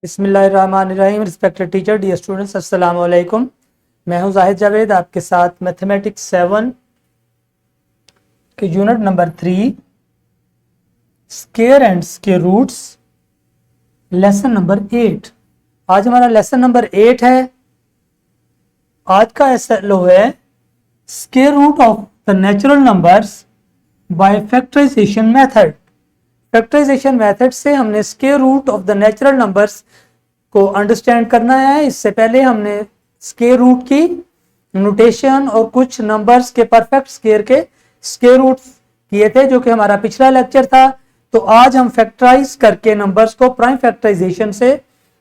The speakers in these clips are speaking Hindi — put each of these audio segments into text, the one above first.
बिस्मिल्लाहिर्रहमानिर्रहीम। रिस्पेक्टेड टीचर, डियर स्टूडेंट्स, अस्सलाम वालेकुम। मैं हूं जाहिद जावेद, आपके साथ मैथमेटिक्स 7 के unit number 3 square and square roots, lesson number 8। आज हमारा लेसन नंबर 8 है। आज का एसएलओ है square root of the natural numbers by factorisation method. Factorisation method से हमने square root of the natural numbers को अंडरस्टैंड करना है। इससे पहले हमने स्क्वायर रूट की नोटेशन और कुछ नंबर्स के परफेक्ट स्क्वायर के स्क्वायर रूट किए थे, जो कि हमारा पिछला लेक्चर था। तो आज हम फैक्टराइज करके नंबर्स को प्राइम फैक्टराइजेशन से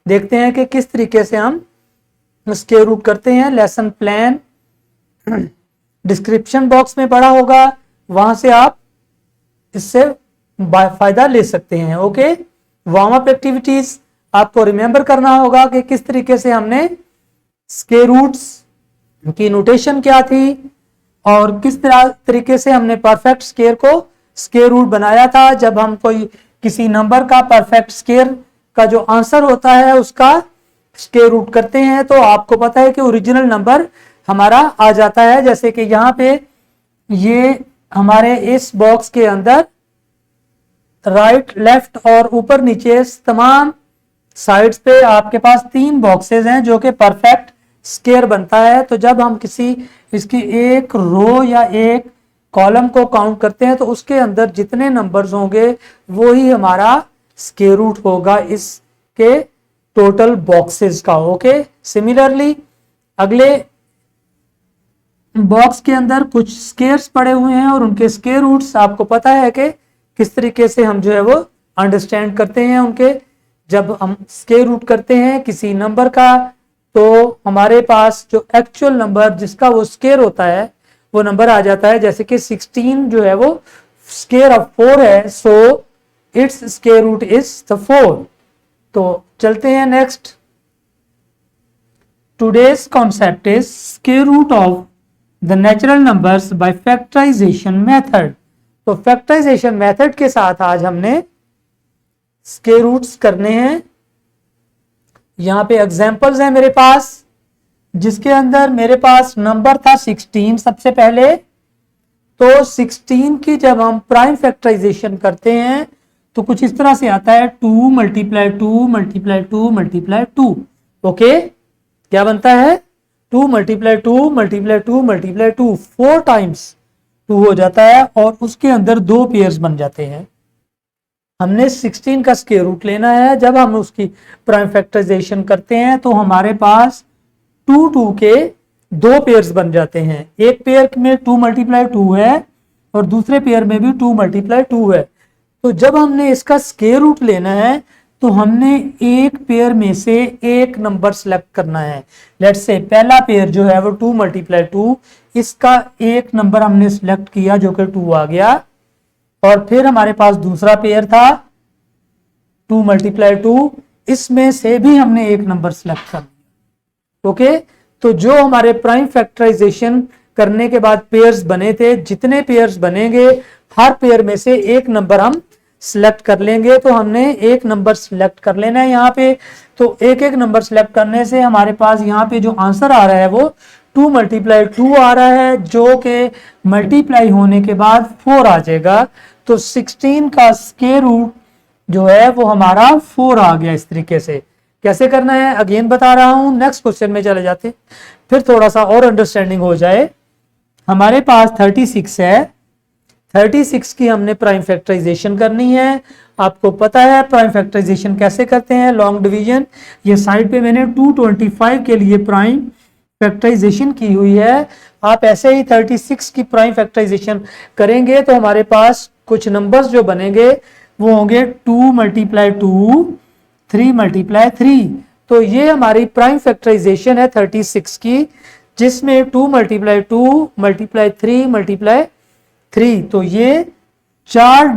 देखते हैं कि किस तरीके से हम स्क्वायर रूट करते हैं। लेसन प्लान डिस्क्रिप्शन बॉक्स में पड़ा होगा, वहां से आप इससे फायदा ले सकते हैं। ओके, वार्म अप एक्टिविटीज आपको रिमेंबर करना होगा कि किस तरीके से हमने स्क्वायर रूट्स की नोटेशन क्या थी और किस तरीके से हमने परफेक्ट स्क्वायर को स्क्वायर रूट बनाया था। जब हम कोई किसी नंबर का परफेक्ट स्क्वायर का जो आंसर होता है उसका स्क्वायर रूट करते हैं, तो आपको पता है कि ओरिजिनल नंबर हमारा आ जाता है। जैसे कि यहाँ पे ये हमारे इस बॉक्स के अंदर राइट, लेफ्ट और ऊपर नीचे तमाम साइड्स पे आपके पास 3 बॉक्सेस हैं जो कि परफेक्ट स्क्वायर बनता है। तो जब हम किसी इसकी एक रो या एक कॉलम को काउंट करते हैं तो उसके अंदर जितने नंबर्स होंगे वो ही हमारा स्क्वायर रूट होगा इसके टोटल बॉक्सेस का। ओके, सिमिलरली अगले बॉक्स के अंदर कुछ स्क्वायर्स पड़े हुए हैं और उनके स्क्वायर रूट्स आपको पता है कि किस तरीके से हम जो है वो अंडरस्टैंड करते हैं उनके। जब हम स्क्वायर रूट करते हैं किसी नंबर का तो हमारे पास जो एक्चुअल नंबर जिसका वो स्क्वायर होता है वो नंबर आ जाता है। जैसे कि 16 जो है वो स्क्वायर ऑफ 4 है, so it's square root is the 4। तो चलते हैं next. Today's concept is square root of the natural numbers by factorisation method. तो फैक्टराइजेशन मेथड के साथ आज हमने स्क्वायर रूट्स करने हैं। यहां पे एग्जांपल्स हैं मेरे पास, जिसके अंदर मेरे पास नंबर था 16 सबसे पहले। तो 16 की जब हम प्राइम फैक्टराइजेशन करते हैं तो कुछ इस तरह से आता है 2 मल्टीप्लाई 2 मल्टीप्लाई 2 मल्टीप्लाई 2। ओके, क्या बनता है 2 मल्टीप्लाई 2 मल्टीप्लाई 2 मल्टीप्लाई 2, 4 टाइम्स 2 हो जाता है और उसके अंदर 2 पेयर्स बन जाते हैं। हमने 16 का स्क्वायर रूट लेना है। जब हम उसकी प्राइम फैक्टराइजेशन करते हैं तो हमारे पास 2 के 2 पेयर्स बन जाते हैं। एक पेयर में 2 मल्टीप्लाई 2 है और दूसरे पेयर में भी 2 मल्टीप्लाई 2 है। तो जब हमने इसका स्क्वायर रूट लेना है तो हमने एक पेयर में से एक नंबर सेलेक्ट करना है। लेट्स से पहला पेयर जो है वो 2 मल्टीप्लाई 2, इसका एक नंबर हमने सिलेक्ट किया जो कि 2 आ गया। और फिर हमारे पास दूसरा पेयर था 2 मल्टीप्लाई 2, इसमें से भी हमने एक नंबर सिलेक्ट कर दिया। ओके, तो जो हमारे प्राइम फैक्टराइजेशन करने के बाद पेयर्स बने थे, जितने पेयर्स बनेंगे हर पेयर में से एक नंबर हम सिलेक्ट कर लेंगे। तो हमने एक नंबर सिलेक्ट कर लेना है यहाँ पे। तो एक एक नंबर सिलेक्ट करने से हमारे पास यहाँ पे जो आंसर आ रहा है वो 2 मल्टीप्लाई 2 आ रहा है, जो कि मल्टीप्लाई होने के बाद 4 आ जाएगा। तो 16 का स्क्वायर रूट जो है वो हमारा 4 आ गया। इस तरीके से कैसे करना है अगेन बता रहा हूं। नेक्स्ट क्वेश्चन में चले जाते, फिर थोड़ा सा और अंडरस्टैंडिंग हो जाए। हमारे पास 36 है, 36 की हमने प्राइम फैक्टराइजेशन करनी है। आपको पता है प्राइम फैक्टराइजेशन कैसे करते हैं, लॉन्ग डिवीजन। ये साइड पे मैंने 225 के लिए प्राइम फैक्टराइजेशन की हुई है। आप ऐसे ही 36 की प्राइम फैक्टराइजेशन करेंगे तो हमारे पास कुछ नंबर्स जो बनेंगे वो होंगे 2 मल्टीप्लाई 2, 3 मल्टीप्लाई 3। तो ये हमारी प्राइम फैक्टराइजेशन है 36 की, जिसमें 2 मल्टीप्लाई 2 मल्टीप्लाई 3 मल्टीप्लाई 3। तो ये 4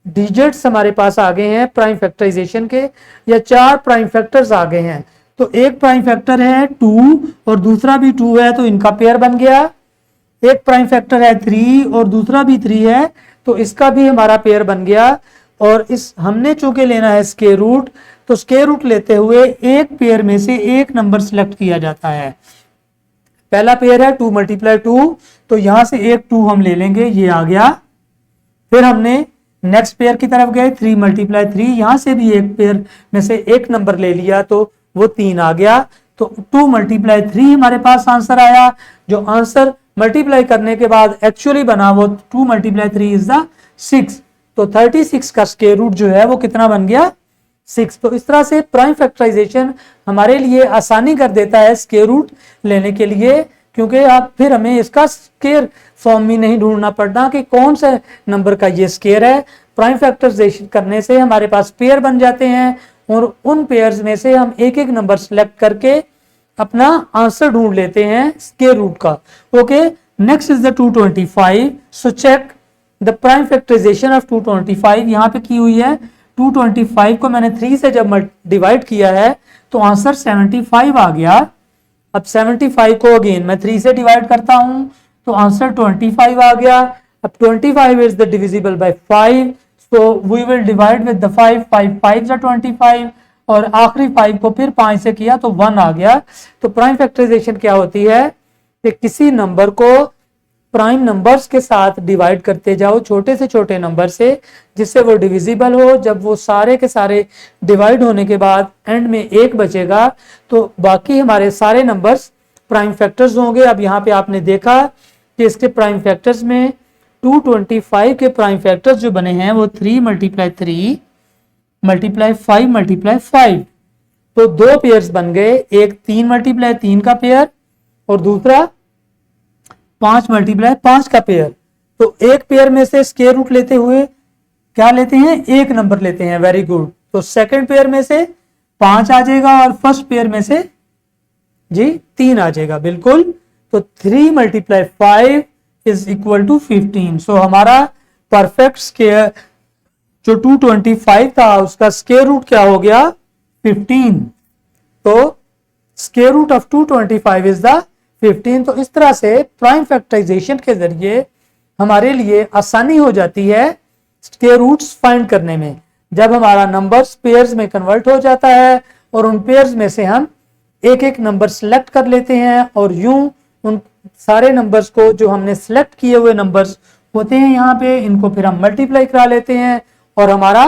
डिजिट्स हमारे पास आ गए हैं प्राइम फैक्टराइजेशन के, या 4 प्राइम फैक्टर्स आ गए हैं। तो एक प्राइम फैक्टर है 2 और दूसरा भी 2 है, तो इनका पेयर बन गया। एक प्राइम फैक्टर है 3 और दूसरा भी 3 है, तो इसका भी हमारा पेयर बन गया। और इस हमने चूंकि लेना है स्क्वायर रूट, तो स्क्वायर रूट लेते हुए एक पेयर में से एक नंबर सिलेक्ट किया जाता है। पहला पेयर है 2 × 2, तो यहां से एक 2 हम ले लेंगे, ये आ गया। फिर हमने नेक्स्ट पेयर की तरफ गए 3 × 3, यहां से भी एक पेयर में से एक नंबर ले लिया तो वो 3 आ गया। तो 2 × 3 हमारे पास आंसर आया। जो आंसर मल्टीप्लाई करने के बाद एक्चुअली बना वो 2 × 3 इज द 6। तो 36 का स्क्वायर रूट जो है वो कितना बन गया, 6। तो इस तरह से प्राइम फैक्टराइजेशन हमारे लिए आसानी कर देता है स्क्वायर रूट लेने के लिए, क्योंकि आप फिर हमें इसका स्क्वायर फॉर्म में नहीं ढूंढना पड़ता कि कौन सा नंबर का ये स्क्वायर है। प्राइम फैक्टराइजेशन करने से हमारे पास पेयर बन जाते हैं और उन पेयर्स में से हम एक एक नंबर सेलेक्ट करके अपना आंसर ढूंढ लेते हैं स्क्वायर रूट का। Okay, next is the 225। So check the prime factorisation of 225। यहाँ पे की हुई है 225 को मैंने 3 से जब डिवाइड किया है तो आंसर 75 आ गया। अब 75 को अगेन मैं 3 से डिवाइड करता हूं तो आंसर 25 आ गया। अब 25 is the divisible by 5, so we will divide with the 5, 5 5 25 और आखिरी 5 को फिर 5 से किया तो 1 आ गया। तो प्राइम फैक्टराइजेशन क्या होती है कि किसी नंबर को प्राइम नंबर्स के साथ डिवाइड करते जाओ, छोटे से छोटे नंबर से, जिससे वो डिविजिबल हो। जब वो सारे के सारे डिवाइड होने के बाद एंड में 1 बचेगा तो बाकी हमारे सारे नंबर्स प्राइम फैक्टर्स होंगे। अब यहाँ पे आपने देखा कि इसके प्राइम फैक्टर्स में 225 के प्राइम फैक्टर्स जो बने हैं वो 3 × 3 × 5 × 5। तो 2 पेयर्स बन गए, एक 3 × 3 का पेयर और दूसरा 5 × 5 का पेयर। तो एक पेयर में से स्क्वायर रूट लेते हुए क्या लेते हैं, एक नंबर लेते हैं। Very good. तो सेकंड पेयर में से 5 आ जाएगा और फर्स्ट पेयर में से जी 3 आ जाएगा, बिल्कुल। तो 3 × 5 इज इक्वल टू 15। सो हमारा परफेक्ट स्क्वायर जो 225 था उसका स्क्वायर रूट क्या हो गया, 15। तो square root of 225 is the 15। तो इस तरह से प्राइम फैक्टराइजेशन के जरिए हमारे लिए आसानी हो जाती है स्क्वायर रूट्स फाइंड करने में। जब हमारा नंबर्स पेयर्स में कन्वर्ट हो जाता है और उन पेयर्स में से हम एक एक नंबर सेलेक्ट कर लेते हैं और यूं उन सारे नंबर्स को जो हमने सेलेक्ट किए हुए नंबर्स होते हैं यहाँ पे, इनको फिर हम मल्टीप्लाई करा लेते हैं और हमारा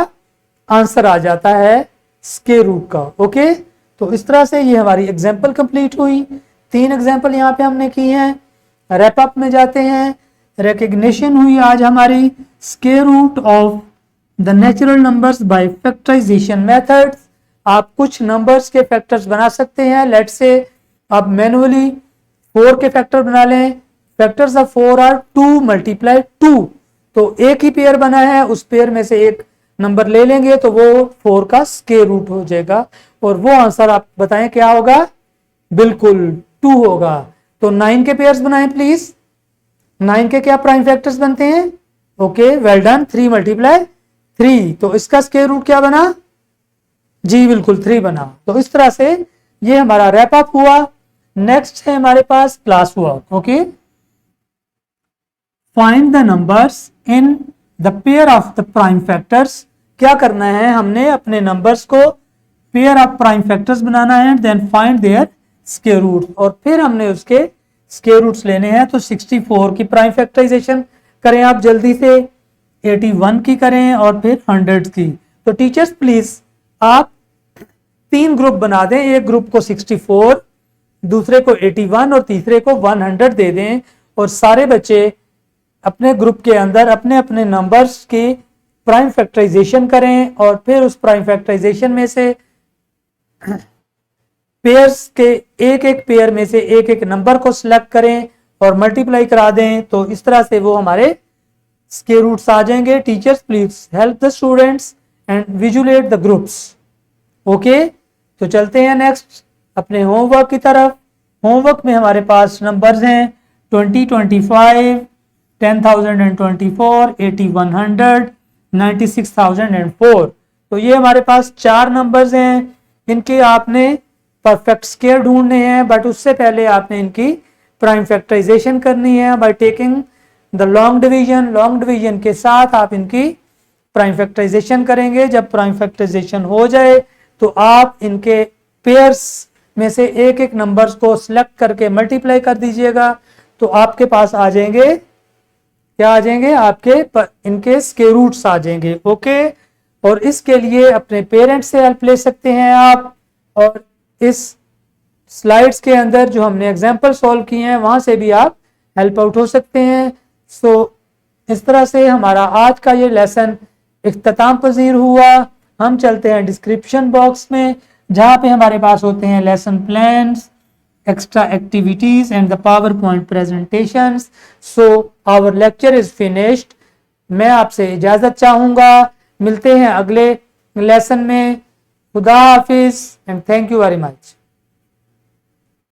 आंसर आ जाता है स्क्वायर रूट का। ओके, तो इस तरह से ये हमारी एग्जाम्पल कंप्लीट हुई। 3 एग्जाम्पल यहाँ पे हमने की हैं। रैप अप में जाते हैं। रिकग्निशन हुई आज हमारी square root of the natural numbers by factorisation methods. आप कुछ नंबर्स के फैक्टर्स बना सकते हैं। लेट्स से आप मैनुअली 4 के फैक्टर बना लें। Factors of 4 are 2 × 2। तो एक ही पेयर बना है, उस पेयर में से एक नंबर ले लेंगे तो वो 4 का स्क्वायर रूट हो जाएगा और वो आंसर आप बताएं क्या होगा, बिल्कुल 2 होगा। तो 9 के पेयर्स बनाएं प्लीज। 9 के क्या प्राइम फैक्टर्स बनते हैं, ओके वेल डन, 3 × 3। तो इसका स्क्वायर रूट क्या बना, जी बिल्कुल 3 बना। तो इस तरह से ये हमारा रैप अप हुआ। नेक्स्ट है हमारे पास class work. Okay, find the numbers in the pair of the prime factors. क्या करना है, हमने अपने नंबर्स को पेयर ऑफ प्राइम फैक्टर्स बनाना है, then find their square root और फिर हमने उसके स्क्वायर रूट्स लेने हैं। तो 64 की प्राइम फैक्टराइजेशन करें आप जल्दी से, 81 की करें और फिर 100 की। तो टीचर्स प्लीज आप 3 ग्रुप बना दें, एक ग्रुप को 64, दूसरे को 81 और तीसरे को 100 दे दें और सारे बच्चे अपने ग्रुप के अंदर अपने अपने नंबर्स की प्राइम फैक्टराइजेशन करें और फिर उस प्राइम फैक्टराइजेशन में से पेयर्स के एक एक पेयर में से एक एक नंबर को सिलेक्ट करें और मल्टीप्लाई करा दें। तो इस तरह से वो हमारे स्क्वायर रूट्स आ जाएंगे। Teachers please help the students and visualise the groups. Okay, तो चलते हैं नेक्स्ट अपने होमवर्क की तरफ। होमवर्क में हमारे पास नंबर्स हैं 20, 25, 10,024, 80, 100, 96,004। तो ये हमारे पास 4 नंबर्स हैं। इनके आपने परफेक्ट स्क्वायर ढूंढने हैं, बट उससे पहले आपने इनकी प्राइम फैक्टराइजेशन करनी है by taking the long division. Long division के साथ आप इनकी प्राइम फैक्टराइजेशन करेंगे। जब प्राइम फैक्टराइजेशन हो जाए तो आप इनके पेयर्स में से एक एक नंबर्स को सिलेक्ट करके मल्टीप्लाई कर दीजिएगा, तो आपके पास आ जाएंगे, क्या आ जाएंगे, इनके स्क्वायर रूट्स आ जाएंगे। ओके, और इसके लिए अपने पेरेंट्स से हेल्प ले सकते हैं आप, और इस स्लाइड्स के अंदर जो हमने एग्जाम्पल सॉल्व किए हैं वहां से भी आप हेल्प आउट हो सकते हैं। सो इस तरह से हमारा आज का ये लेसन इख्तिताम पजीर हुआ। हम चलते हैं डिस्क्रिप्शन बॉक्स में, जहां पे हमारे पास होते हैं lesson plans, extra activities and the PowerPoint presentations. So our lecture is finished. मैं आपसे इजाजत चाहूंगा, मिलते हैं अगले लेसन में। खुदा हाफिज and thank you very much.